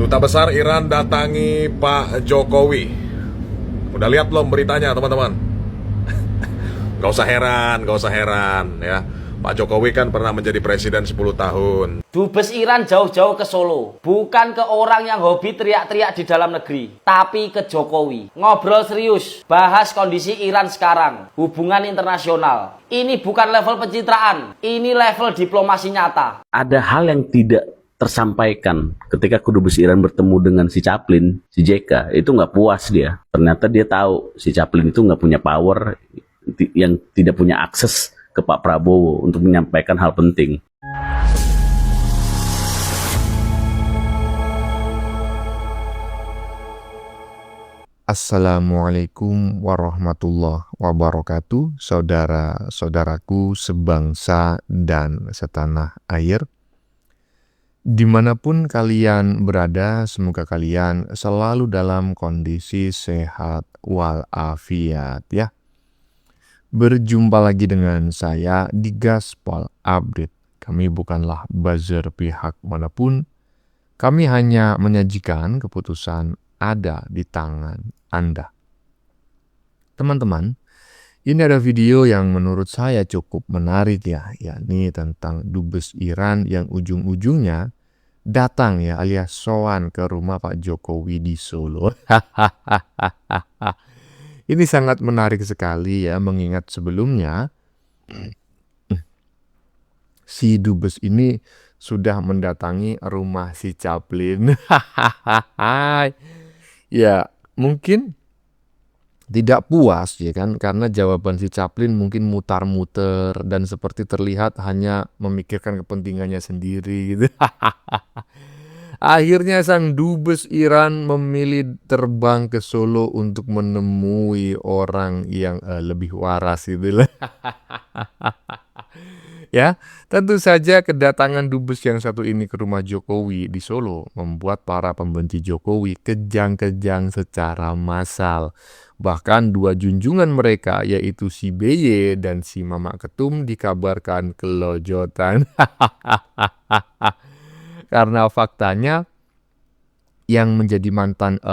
Duta Besar Iran datangi Pak Jokowi. Udah lihat belum beritanya teman-teman? Gak usah heran ya. Pak Jokowi kan pernah menjadi presiden 10 tahun. Dubes Iran jauh-jauh ke Solo. Bukan ke orang yang hobi teriak-teriak di dalam negeri, tapi ke Jokowi. Ngobrol serius, bahas kondisi Iran sekarang, hubungan internasional. Ini bukan level pencitraan, ini level diplomasi nyata. Ada hal yang tidak tersampaikan ketika Dubes Iran bertemu dengan si Chaplin, si JK, itu nggak puas dia. Ternyata dia tahu si Chaplin itu nggak punya power, yang tidak punya akses ke Pak Prabowo untuk menyampaikan hal penting. Assalamualaikum warahmatullahi wabarakatuh, saudara-saudaraku sebangsa dan setanah air. Dimanapun kalian berada, semoga kalian selalu dalam kondisi sehat walafiat ya. Berjumpa lagi dengan saya di Gaspol Update. Kami bukanlah buzzer pihak manapun. Kami hanya menyajikan keputusan ada di tangan Anda. Teman-teman, ini ada video yang menurut saya cukup menarik ya, yakni tentang Dubes Iran yang ujung-ujungnya datang ya alias sowan ke rumah Pak Jokowi di Solo. Ini sangat menarik sekali ya, mengingat sebelumnya si Dubes ini sudah mendatangi rumah si Chaplin. Ya, mungkin tidak puas ya kan, karena jawaban si Chaplin mungkin mutar-muter dan seperti terlihat hanya memikirkan kepentingannya sendiri gitu. Akhirnya sang Dubes Iran memilih terbang ke Solo untuk menemui orang yang lebih waras gitu. Ya, tentu saja kedatangan Dubes yang satu ini ke rumah Jokowi di Solo membuat para pembenci Jokowi kejang-kejang secara massal. Bahkan dua junjungan mereka yaitu si BY dan si Mamak Ketum dikabarkan kelojotan. Karena faktanya yang menjadi mantan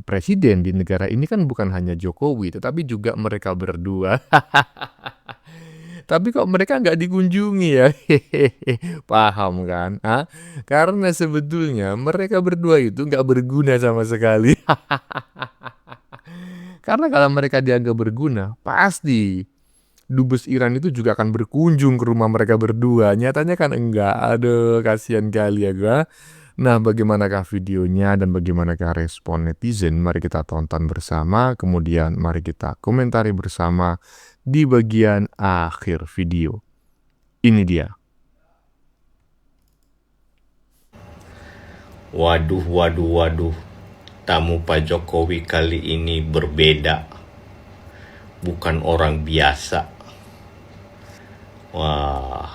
presiden di negara ini kan bukan hanya Jokowi, tetapi juga mereka berdua. Tapi kok mereka nggak dikunjungi ya? Paham kan? Karena sebetulnya mereka berdua itu nggak berguna sama sekali. Karena kalau mereka dianggap berguna, pasti Dubes Iran itu juga akan berkunjung ke rumah mereka berdua. Nyatanya kan enggak. Aduh, kasihan kali ya gua. Nah, bagaimanakah videonya dan bagaimanakah respon netizen? Mari kita tonton bersama, kemudian mari kita komentari bersama di bagian akhir video. Ini dia. Waduh. Tamu Pak Jokowi kali ini berbeda. Bukan orang biasa. Wah,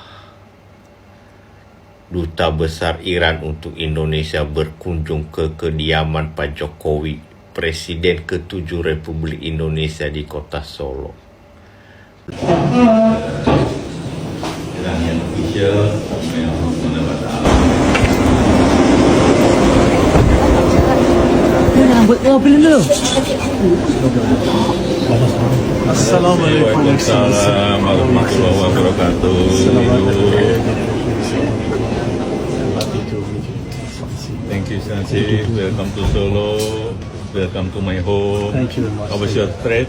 Duta Besar Iran untuk Indonesia berkunjung ke kediaman Pak Jokowi, Presiden ke-7 Republik Indonesia di kota Solo. Assalamualaikum warahmatullahi wabarakatuh. Thank you, Sansi. Welcome to Solo. Welcome to my home. Thank you very much. How was your trip?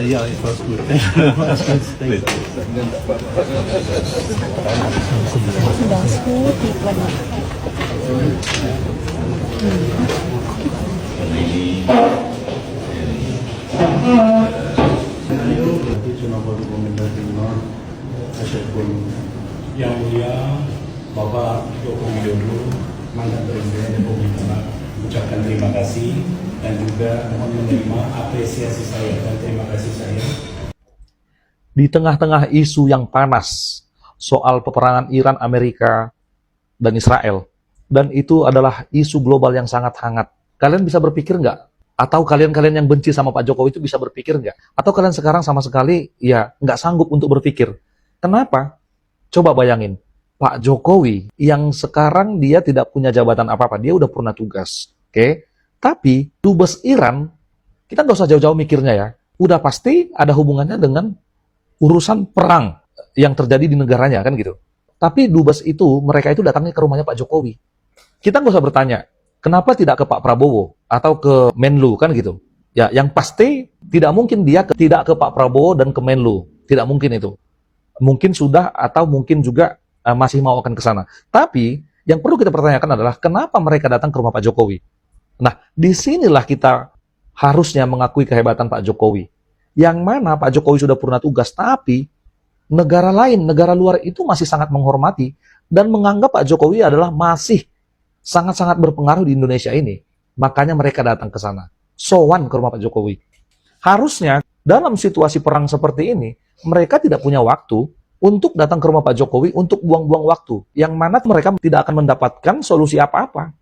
Yeah, it was good. Thank you very much. Thank you. Yang mulia Bapak Joko Widodo, mantan Presiden Republik Indonesia, mengucapkan terima kasih dan juga mohon menerima apresiasi saya dan terima kasih saya. Di tengah-tengah isu yang panas soal peperangan Iran, Amerika, dan Israel, dan itu adalah isu global yang sangat hangat. Kalian bisa berpikir nggak? Atau kalian-kalian yang benci sama Pak Jokowi itu bisa berpikir nggak? Atau kalian sekarang sama sekali ya nggak sanggup untuk berpikir? Kenapa? Coba bayangin, Pak Jokowi yang sekarang dia tidak punya jabatan apa-apa, dia udah pernah tugas, oke? Tapi dubes Iran, kita nggak usah jauh-jauh mikirnya ya, udah pasti ada hubungannya dengan urusan perang yang terjadi di negaranya, kan gitu. Tapi dubes itu, mereka itu datangnya ke rumahnya Pak Jokowi. Kita nggak usah bertanya, kenapa tidak ke Pak Prabowo atau ke Menlu, kan gitu. Ya, yang pasti tidak mungkin dia tidak ke Pak Prabowo dan ke Menlu, tidak mungkin itu. Mungkin sudah atau mungkin juga masih mau akan ke sana. Tapi yang perlu kita pertanyakan adalah kenapa mereka datang ke rumah Pak Jokowi? Nah, disinilah kita harusnya mengakui kehebatan Pak Jokowi. Yang mana Pak Jokowi sudah purna tugas, tapi negara lain, negara luar itu masih sangat menghormati dan menganggap Pak Jokowi adalah masih sangat-sangat berpengaruh di Indonesia ini. Makanya mereka datang ke sana. Sowan ke rumah Pak Jokowi. Harusnya dalam situasi perang seperti ini, mereka tidak punya waktu untuk datang ke rumah Pak Jokowi untuk buang-buang waktu. Yang mana mereka tidak akan mendapatkan solusi apa-apa.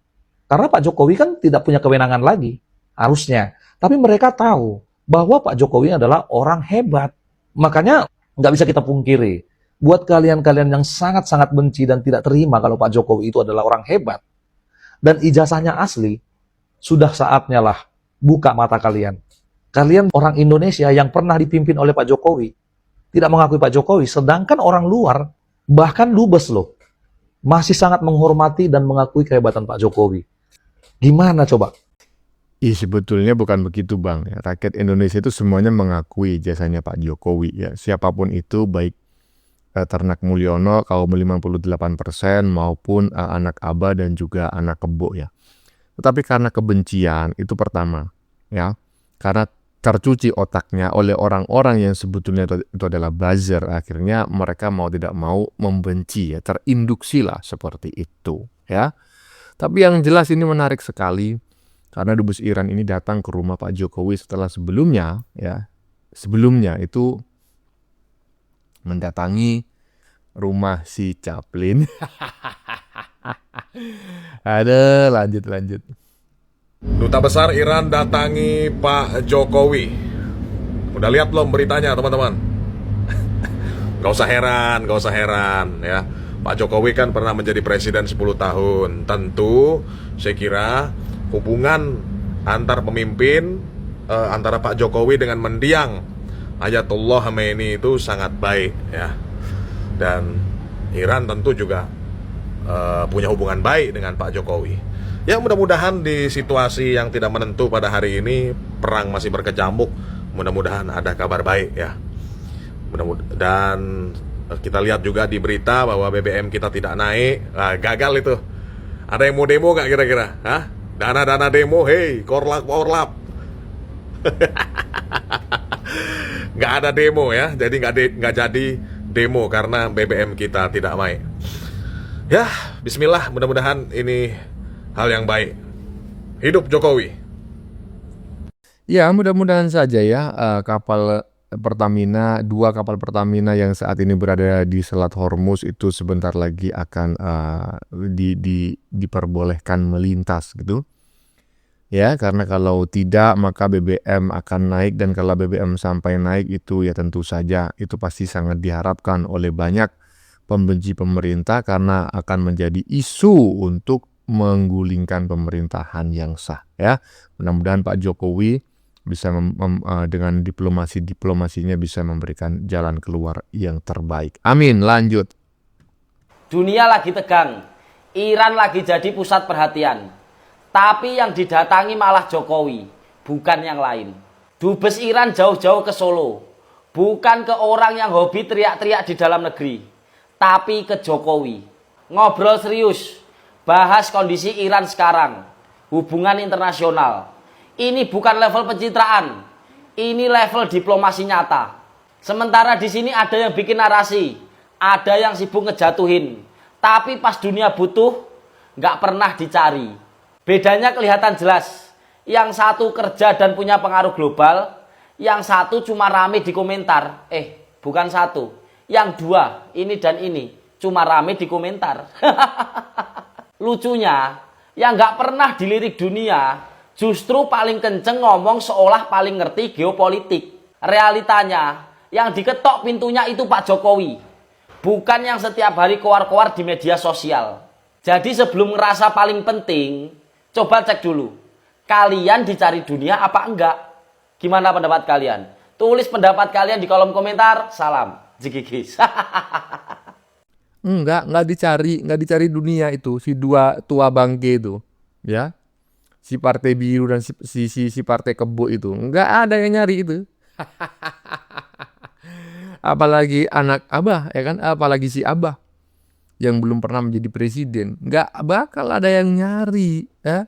Karena Pak Jokowi kan tidak punya kewenangan lagi. Harusnya. Tapi mereka tahu bahwa Pak Jokowi adalah orang hebat. Makanya nggak bisa kita pungkiri. Buat kalian-kalian yang sangat-sangat benci dan tidak terima kalau Pak Jokowi itu adalah orang hebat. Dan ijazahnya asli, sudah saatnya lah buka mata kalian. Kalian orang Indonesia yang pernah dipimpin oleh Pak Jokowi, tidak mengakui Pak Jokowi, sedangkan orang luar, bahkan dubes loh, masih sangat menghormati dan mengakui kehebatan Pak Jokowi. Gimana coba? Sebetulnya bukan begitu Bang. Ya, rakyat Indonesia itu semuanya mengakui jasanya Pak Jokowi. Ya, siapapun itu, baik Ternak Mulyono, kaum 58%, maupun anak Aba dan juga anak Kebo ya. Tetapi karena kebencian, itu pertama. Ya, karena tercuci otaknya oleh orang-orang yang sebetulnya itu adalah buzzer, akhirnya mereka mau tidak mau membenci ya, terinduksilah seperti itu ya. Tapi yang jelas ini menarik sekali karena dubes Iran ini datang ke rumah Pak Jokowi setelah sebelumnya itu mendatangi rumah si Chaplin. Ada lanjut. Duta Besar Iran datangi Pak Jokowi. Udah lihat belum beritanya teman-teman? Gak usah heran ya. Pak Jokowi kan pernah menjadi presiden 10 tahun. Tentu saya kira hubungan antar pemimpin antara Pak Jokowi dengan mendiang Ayatollah Khamenei itu sangat baik ya. Dan Iran tentu juga punya hubungan baik dengan Pak Jokowi. Ya mudah-mudahan di situasi yang tidak menentu pada hari ini, perang masih berkecamuk, mudah-mudahan ada kabar baik ya. Dan kita lihat juga di berita bahwa BBM kita tidak naik. Nah, gagal itu. Ada yang mau demo gak kira-kira? Hah? Dana-dana demo, hey, korlap. Gak ada demo ya, jadi gak jadi demo karena BBM kita tidak naik. Ya, bismillah, mudah-mudahan ini hal yang baik. Hidup Jokowi. Ya, mudah-mudahan saja ya kapal Pertamina, 2 kapal Pertamina yang saat ini berada di Selat Hormuz itu sebentar lagi akan diperbolehkan melintas gitu. Ya, karena kalau tidak maka BBM akan naik, dan kalau BBM sampai naik itu ya tentu saja itu pasti sangat diharapkan oleh banyak pembenci pemerintah karena akan menjadi isu untuk menggulingkan pemerintahan yang sah ya. Mudah-mudahan Pak Jokowi bisa dengan diplomasinya bisa memberikan jalan keluar yang terbaik. Amin. Lanjut. Dunia lagi tegang, Iran lagi jadi pusat perhatian. Tapi yang didatangi malah Jokowi, bukan yang lain. Dubes Iran jauh-jauh ke Solo, bukan ke orang yang hobi teriak-teriak di dalam negeri, tapi ke Jokowi. Ngobrol serius, bahas kondisi Iran sekarang, hubungan internasional. Ini bukan level pencitraan, ini level diplomasi nyata. Sementara di sini ada yang bikin narasi, ada yang sibuk ngejatuhin, tapi pas dunia butuh, nggak pernah dicari. Bedanya kelihatan jelas. Yang satu kerja dan punya pengaruh global, yang satu cuma rame di komentar. Bukan satu. Yang 2, ini dan ini, cuma rame di komentar. Lucunya, yang nggak pernah dilirik dunia, justru paling kenceng ngomong seolah paling ngerti geopolitik. Realitanya, yang diketok pintunya itu Pak Jokowi. bukan yang setiap hari keluar-keluar di media sosial. Jadi sebelum ngerasa paling penting, coba cek dulu. Kalian dicari dunia apa enggak? Gimana pendapat kalian? Tulis pendapat kalian di kolom komentar. Salam, jigigis. Nggak dicari dunia itu, si dua tua bangke itu, ya. Si partai biru dan si partai kebo itu. Nggak ada yang nyari itu. Apalagi anak Abah, ya kan? Apalagi si Abah yang belum pernah menjadi presiden. Nggak bakal ada yang nyari, ya.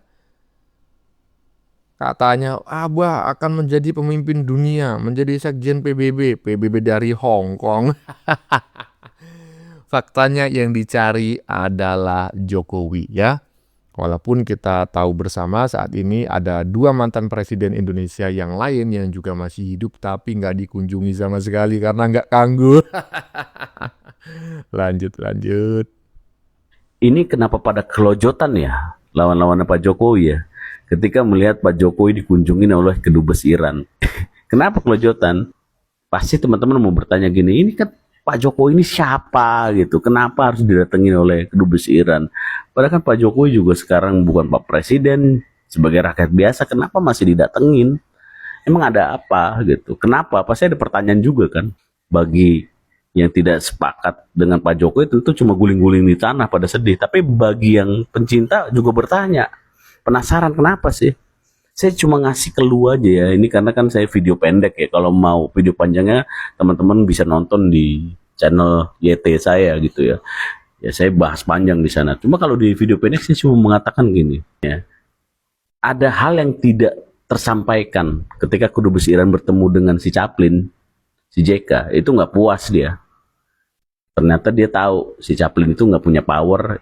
Katanya Abah akan menjadi pemimpin dunia, menjadi sekjen PBB dari Hong Kong. Faktanya yang dicari adalah Jokowi, ya. Walaupun kita tahu bersama saat ini ada 2 mantan presiden Indonesia yang lain yang juga masih hidup tapi nggak dikunjungi sama sekali karena nggak kanggu. Lanjut. Ini kenapa pada kelojotan ya lawan-lawannya Pak Jokowi ya? Ketika melihat Pak Jokowi dikunjungi oleh kedubes Iran. Kenapa kelojotan? Pasti teman-teman mau bertanya gini, ini kan Pak Jokowi ini siapa gitu? Kenapa harus didatengin oleh kedubes Iran? Padahal kan Pak Jokowi juga sekarang bukan Pak Presiden, sebagai rakyat biasa, kenapa masih didatengin? Emang ada apa gitu? Kenapa? Pasti ada pertanyaan juga kan? Bagi yang tidak sepakat dengan Pak Jokowi tentu cuma guling-guling di tanah pada sedih. Tapi bagi yang pencinta juga bertanya, penasaran kenapa sih? Saya cuma ngasih clue aja ya, ini karena kan saya video pendek ya, kalau mau video panjangnya teman-teman bisa nonton di channel YT saya gitu ya. Ya saya bahas panjang di sana. Cuma kalau di video pendek saya cuma mengatakan gini ya. Ada hal yang tidak tersampaikan ketika kedubes Iran bertemu dengan si Chaplin, si JK, itu nggak puas dia. Ternyata dia tahu si Chaplin itu nggak punya power,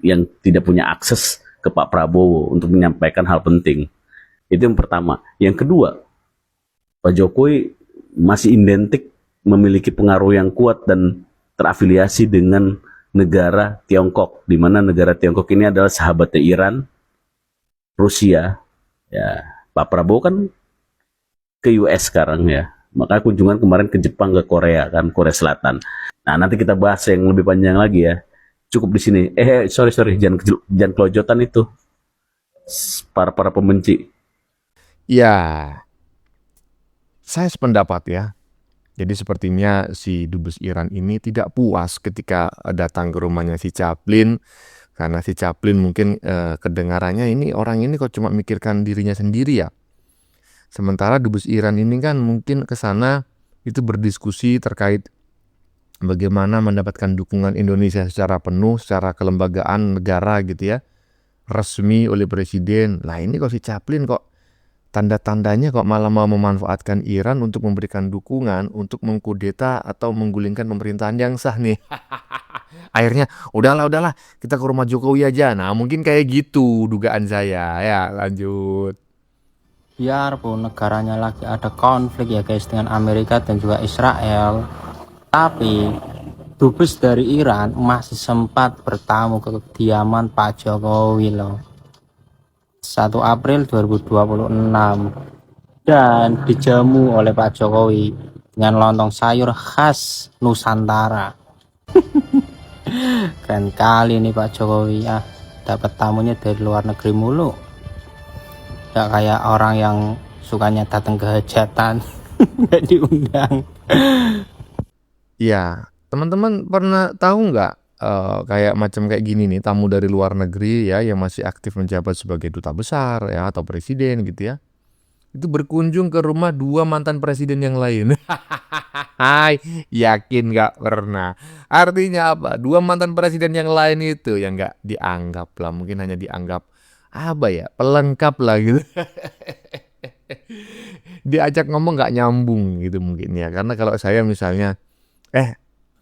yang tidak punya akses ke Pak Prabowo untuk menyampaikan hal penting. Itu yang pertama. Yang kedua, Pak Jokowi masih identik memiliki pengaruh yang kuat dan terafiliasi dengan negara Tiongkok, di mana negara Tiongkok ini adalah sahabatnya Iran, Rusia. Ya, Pak Prabowo kan ke US sekarang ya. Maka kunjungan kemarin ke Jepang, ke Korea kan, Korea Selatan. Nah, nanti kita bahas yang lebih panjang lagi ya. Cukup di sini. Sorry, jangan kelojotan itu. Para pembenci. Ya, saya sependapat ya. Jadi sepertinya si dubes Iran ini tidak puas ketika datang ke rumahnya si Chaplin. Karena si Chaplin mungkin kedengarannya ini orang ini kok cuma mikirkan dirinya sendiri ya. Sementara dubes Iran ini kan mungkin ke sana itu berdiskusi terkait bagaimana mendapatkan dukungan Indonesia secara penuh, secara kelembagaan negara gitu ya. Resmi oleh presiden. Nah ini kok si Chaplin kok tanda-tandanya kok malah mau memanfaatkan Iran untuk memberikan dukungan untuk mengkudeta atau menggulingkan pemerintahan yang sah nih. Akhirnya udahlah kita ke rumah Jokowi aja. Nah mungkin kayak gitu dugaan saya ya. Lanjut. Biarpun negaranya lagi ada konflik ya guys dengan Amerika dan juga Israel, tapi dubes dari Iran masih sempat bertamu ke kediaman Pak Jokowi loh. 1 April 2026 dan dijamu oleh Pak Jokowi dengan lontong sayur khas Nusantara. Keren kali nih Pak Jokowi ya, dapat tamunya dari luar negeri mulu. Gak kayak orang yang sukanya datang ke hajatan nggak diundang. Ya, teman-teman pernah tahu nggak kayak macam kayak gini nih, tamu dari luar negeri ya yang masih aktif menjabat sebagai duta besar ya atau presiden gitu ya. Itu berkunjung ke rumah 2 mantan presiden yang lain. Hai, yakin nggak pernah? Artinya apa? 2 mantan presiden yang lain itu yang nggak dianggap lah, mungkin hanya dianggap apa ya, pelengkap lah gitu. Diajak ngomong nggak nyambung gitu mungkin ya. Karena kalau saya misalnya,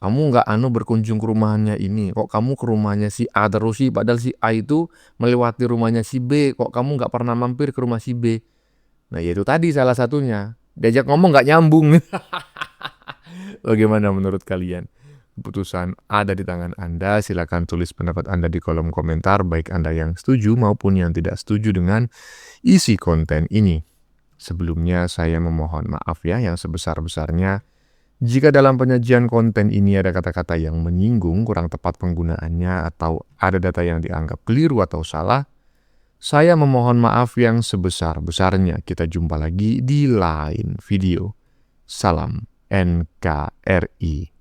kamu nggak berkunjung ke rumahnya ini, kok kamu ke rumahnya si A terus sih, padahal si A itu melewati rumahnya si B, kok kamu nggak pernah mampir ke rumah si B. Nah itu tadi salah satunya, diajak ngomong nggak nyambung. Bagaimana menurut kalian? Keputusan ada di tangan Anda, silakan tulis pendapat Anda di kolom komentar, baik Anda yang setuju maupun yang tidak setuju dengan isi konten ini. Sebelumnya saya memohon maaf ya yang sebesar-besarnya Jika dalam penyajian konten ini ada kata-kata yang menyinggung, kurang tepat penggunaannya, atau ada data yang dianggap keliru atau salah, saya memohon maaf yang sebesar-besarnya. Kita jumpa lagi di lain video. Salam NKRI.